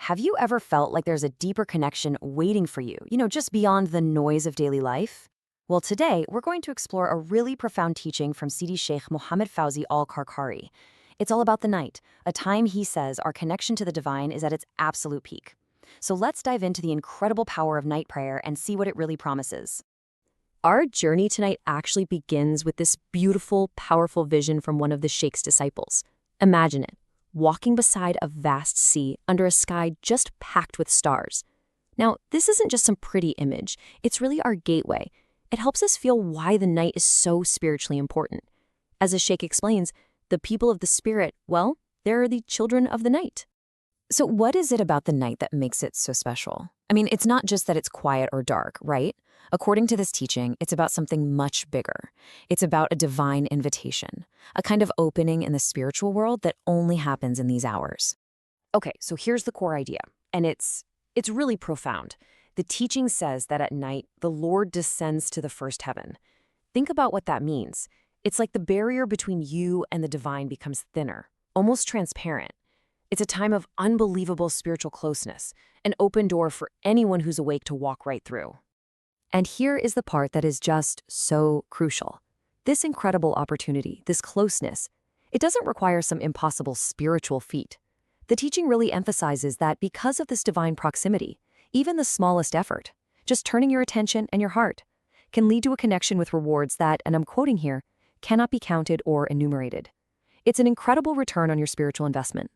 have you ever felt like there's a deeper connection waiting for you, just beyond the noise of daily life? Well, today, we're going to explore a really profound teaching from Sidi Shaykh Mohamed Faouzi al-Karkari. It's all about the night, a time he says our connection to the divine is at its absolute peak. So let's dive into the incredible power of night prayer and see what it really promises. Our journey tonight actually begins with this beautiful, powerful vision from one of the Sheikh's disciples. Imagine it, walking beside a vast sea under a sky just packed with stars. Now, this isn't just some pretty image, it's really our gateway. It helps us feel why the night is so spiritually important. As the Sheikh explains, the people of the spirit, well, they're the children of the night. So what is it about the night that makes it so special? I mean, it's not just that it's quiet or dark, right? According to this teaching, it's about something much bigger. It's about a divine invitation, a kind of opening in the spiritual world that only happens in these hours. Okay, so here's the core idea, and it's really profound. The teaching says that at night, the Lord descends to the first heaven. Think about what that means. It's like the barrier between you and the divine becomes thinner, almost transparent. It's a time of unbelievable spiritual closeness, an open door for anyone who's awake to walk right through. And here is the part that is just so crucial. This incredible opportunity, this closeness, it doesn't require some impossible spiritual feat. The teaching really emphasizes that because of this divine proximity, even the smallest effort, just turning your attention and your heart, can lead to a connection with rewards that, and I'm quoting here, cannot be counted or enumerated. It's an incredible return on your spiritual investment.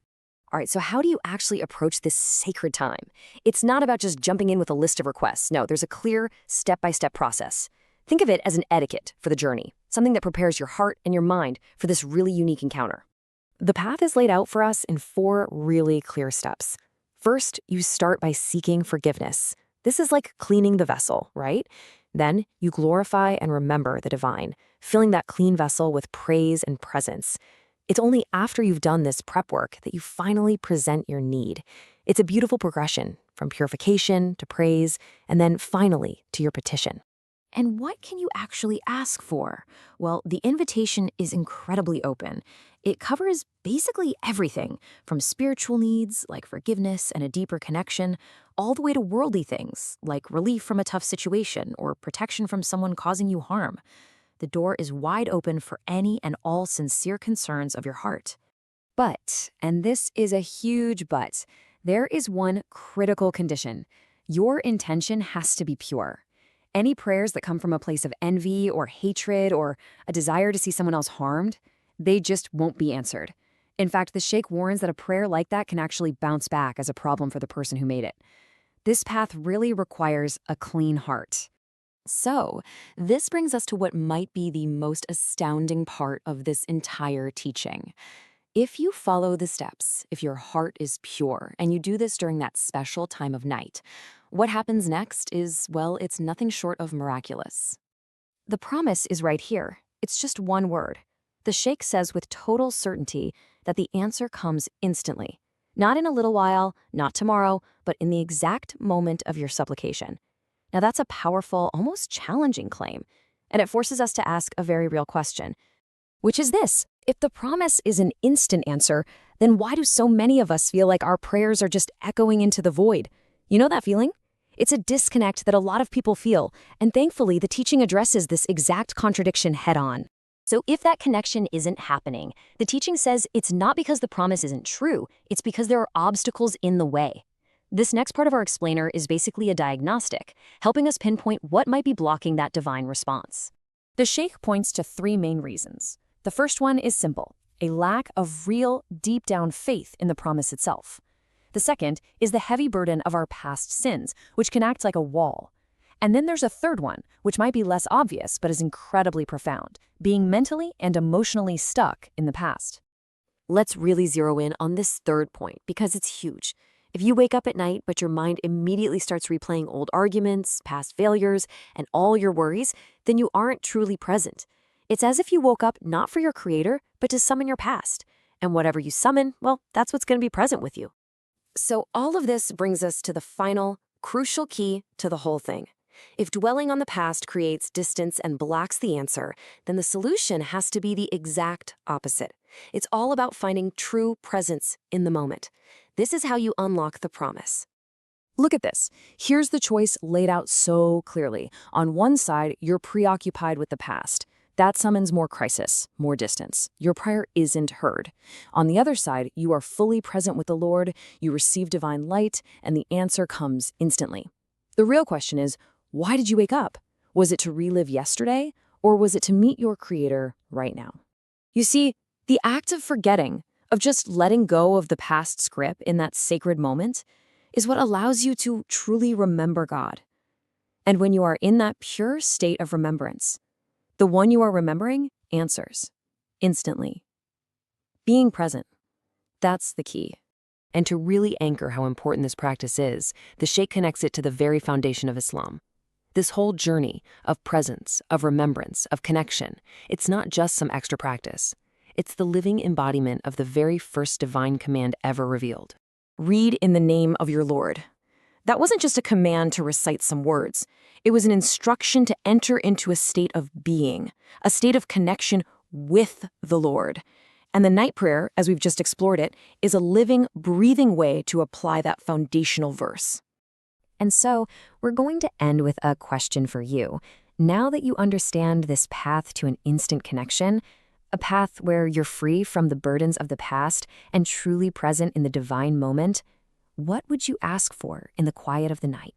All right, so how do you actually approach this sacred time? It's not about just jumping in with a list of requests. No, there's a clear step-by-step process. Think of it as an etiquette for the journey, something that prepares your heart and your mind for this really unique encounter. The path is laid out for us in 4 really clear steps. First, you start by seeking forgiveness. This is like cleaning the vessel, right? Then you glorify and remember the divine, filling that clean vessel with praise and presence. It's only after you've done this prep work that you finally present your need. It's a beautiful progression from purification to praise, and then finally to your petition. And what can you actually ask for? Well, the invitation is incredibly open. It covers basically everything, from spiritual needs like forgiveness and a deeper connection, all the way to worldly things like relief from a tough situation or protection from someone causing you harm. The door is wide open for any and all sincere concerns of your heart. But, and this is a huge but, there is one critical condition. Your intention has to be pure. Any prayers that come from a place of envy or hatred or a desire to see someone else harmed, they just won't be answered. In fact, the Sheikh warns that a prayer like that can actually bounce back as a problem for the person who made it. This path really requires a clean heart. So, this brings us to what might be the most astounding part of this entire teaching. If you follow the steps, if your heart is pure, and you do this during that special time of night, what happens next is, well, it's nothing short of miraculous. The promise is right here. It's just one word. The Sheikh says with total certainty that the answer comes instantly. Not in a little while, not tomorrow, but in the exact moment of your supplication. Now that's a powerful, almost challenging claim, and it forces us to ask a very real question, which is this: if the promise is an instant answer, then why do so many of us feel like our prayers are just echoing into the void? You know that feeling? It's a disconnect that a lot of people feel, and thankfully the teaching addresses this exact contradiction head-on. So if that connection isn't happening, the teaching says it's not because the promise isn't true, it's because there are obstacles in the way. This next part of our explainer is basically a diagnostic, helping us pinpoint what might be blocking that divine response. The Sheikh points to 3 main reasons. The first one is simple: a lack of real, deep-down faith in the promise itself. The second is the heavy burden of our past sins, which can act like a wall. And then there's a third one, which might be less obvious but is incredibly profound: being mentally and emotionally stuck in the past. Let's really zero in on this third point because it's huge. If you wake up at night, but your mind immediately starts replaying old arguments, past failures, and all your worries, then you aren't truly present. It's as if you woke up not for your creator, but to summon your past. And whatever you summon, well, that's what's going to be present with you. So all of this brings us to the final, crucial key to the whole thing. If dwelling on the past creates distance and blocks the answer, then the solution has to be the exact opposite. It's all about finding true presence in the moment. This is how you unlock the promise. Look at this. Here's the choice laid out so clearly. On one side, you're preoccupied with the past. That summons more crisis, more distance. Your prayer isn't heard. On the other side, you are fully present with the Lord, you receive divine light, and the answer comes instantly. The real question is, why did you wake up? Was it to relive yesterday, or was it to meet your Creator right now? You see, the act of forgetting, of just letting go of the past script in that sacred moment, is what allows you to truly remember God. And when you are in that pure state of remembrance, the one you are remembering answers instantly. Being present, that's the key. And to really anchor how important this practice is, the Shaykh connects it to the very foundation of Islam. This whole journey of presence, of remembrance, of connection, it's not just some extra practice. It's the living embodiment of the very first divine command ever revealed. Read in the name of your Lord. That wasn't just a command to recite some words. It was an instruction to enter into a state of being, a state of connection with the Lord. And the night prayer, as we've just explored it, is a living, breathing way to apply that foundational verse. And so, we're going to end with a question for you. Now that you understand this path to an instant connection, a path where you're free from the burdens of the past and truly present in the divine moment, what would you ask for in the quiet of the night?